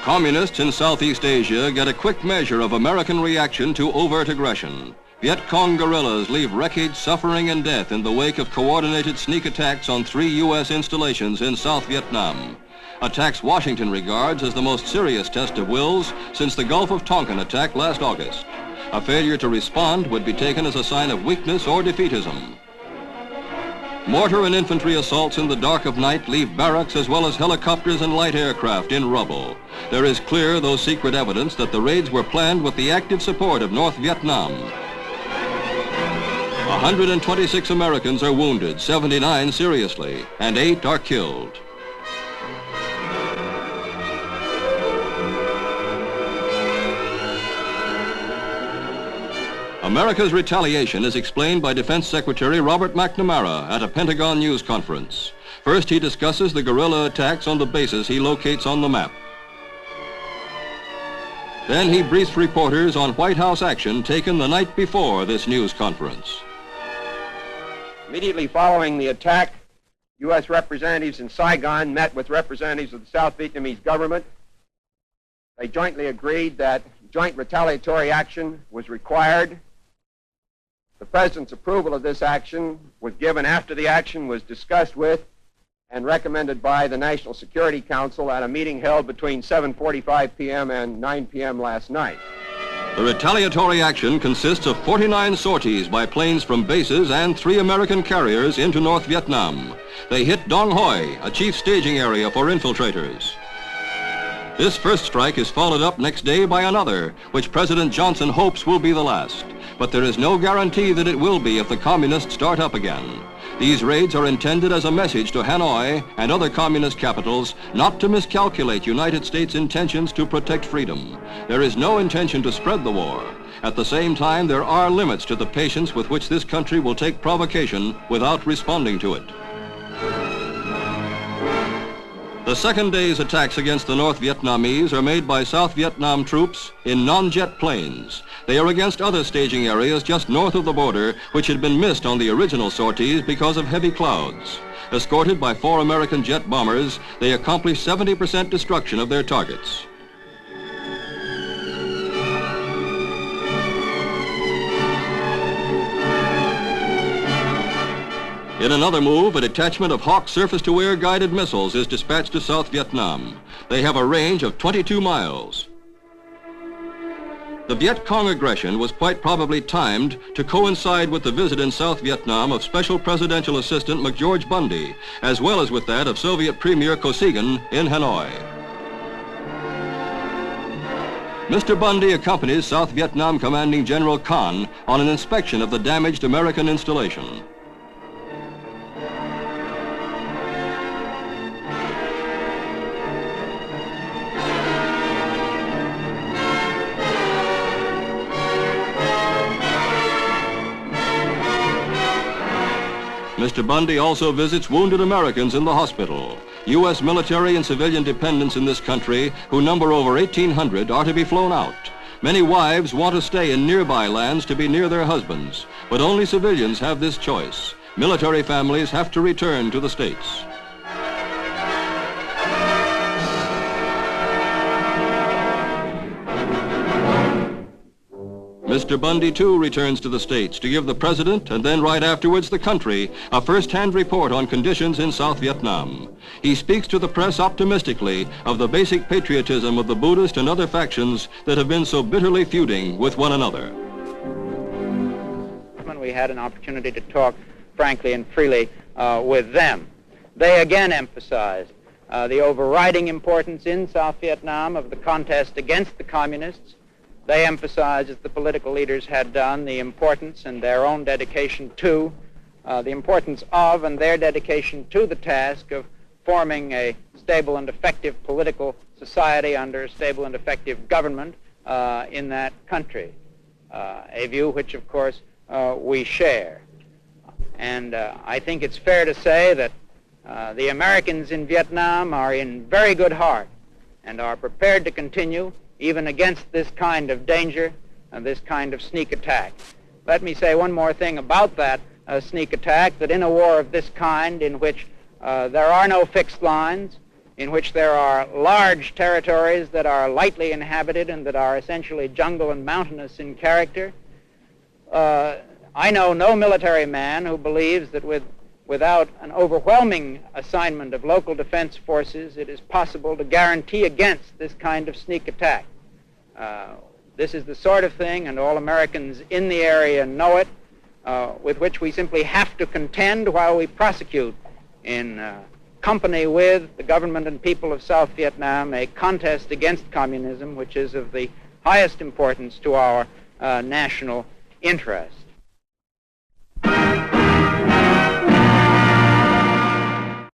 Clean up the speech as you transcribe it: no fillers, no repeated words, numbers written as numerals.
Communists in Southeast Asia get a quick measure of American reaction to overt aggression. Viet Cong guerrillas leave wreckage, suffering, and death in the wake of coordinated sneak attacks on 3 U.S. installations in South Vietnam. Attacks Washington regards as the most serious test of wills since the Gulf of Tonkin attack last August. A failure to respond would be taken as a sign of weakness or defeatism. Mortar and infantry assaults in the dark of night leave barracks as well as helicopters and light aircraft in rubble. There is clear, though secret, evidence that the raids were planned with the active support of North Vietnam. 126 Americans are wounded, 79 seriously, and 8 are killed. America's retaliation is explained by Defense Secretary Robert McNamara at a Pentagon news conference. First, he discusses the guerrilla attacks on the bases he locates on the map. Then he briefs reporters on White House action taken the night before this news conference. Immediately following the attack, U.S. representatives in Saigon met with representatives of the South Vietnamese government. They jointly agreed that joint retaliatory action was required. The President's approval of this action was given after the action was discussed with and recommended by the National Security Council at a meeting held between 7:45 p.m. and 9 p.m. last night. The retaliatory action consists of 49 sorties by planes from bases and 3 American carriers into North Vietnam. They hit Dong Hoi, a chief staging area for infiltrators. This first strike is followed up next day by another, which President Johnson hopes will be the last. But there is no guarantee that it will be if the communists start up again. These raids are intended as a message to Hanoi and other communist capitals not to miscalculate United States intentions to protect freedom. There is no intention to spread the war. At the same time, there are limits to the patience with which this country will take provocation without responding to it. The second day's attacks against the North Vietnamese are made by South Vietnam troops in non-jet planes. They are against other staging areas just north of the border, which had been missed on the original sorties because of heavy clouds. Escorted by 4 American jet bombers, they accomplish 70% destruction of their targets. In another move, a detachment of Hawk surface-to-air guided missiles is dispatched to South Vietnam. They have a range of 22 miles. The Viet Cong aggression was quite probably timed to coincide with the visit in South Vietnam of Special Presidential Assistant McGeorge Bundy, as well as with that of Soviet Premier Kosygin in Hanoi. Mr. Bundy accompanies South Vietnam Commanding General Khan on an inspection of the damaged American installation. Mr. Bundy also visits wounded Americans in the hospital. U.S. military and civilian dependents in this country, who number over 1,800, are to be flown out. Many wives want to stay in nearby lands to be near their husbands, but only civilians have this choice. Military families have to return to the States. Mr. Bundy, too, returns to the States to give the President, and then right afterwards the country, a first-hand report on conditions in South Vietnam. He speaks to the press optimistically of the basic patriotism of the Buddhist and other factions that have been so bitterly feuding with one another. We had an opportunity to talk frankly and freely with them. They again emphasized the overriding importance in South Vietnam of the contest against the communists. They emphasized, as the political leaders had done, the importance and their own dedication to, the importance of and their dedication to the task of forming a stable and effective political society under a stable and effective government in that country, a view which, of course, we share. And I think it's fair to say that the Americans in Vietnam are in very good heart and are prepared to continue even against this kind of danger and this kind of sneak attack. Let me say one more thing about that sneak attack, that in a war of this kind, in which there are no fixed lines, in which there are large territories that are lightly inhabited and that are essentially jungle and mountainous in character. I know no military man who believes that without an overwhelming assignment of local defense forces, it is possible to guarantee against this kind of sneak attack. This is the sort of thing, and all Americans in the area know it, with which we simply have to contend while we prosecute in company with the government and people of South Vietnam a contest against communism, which is of the highest importance to our national interest.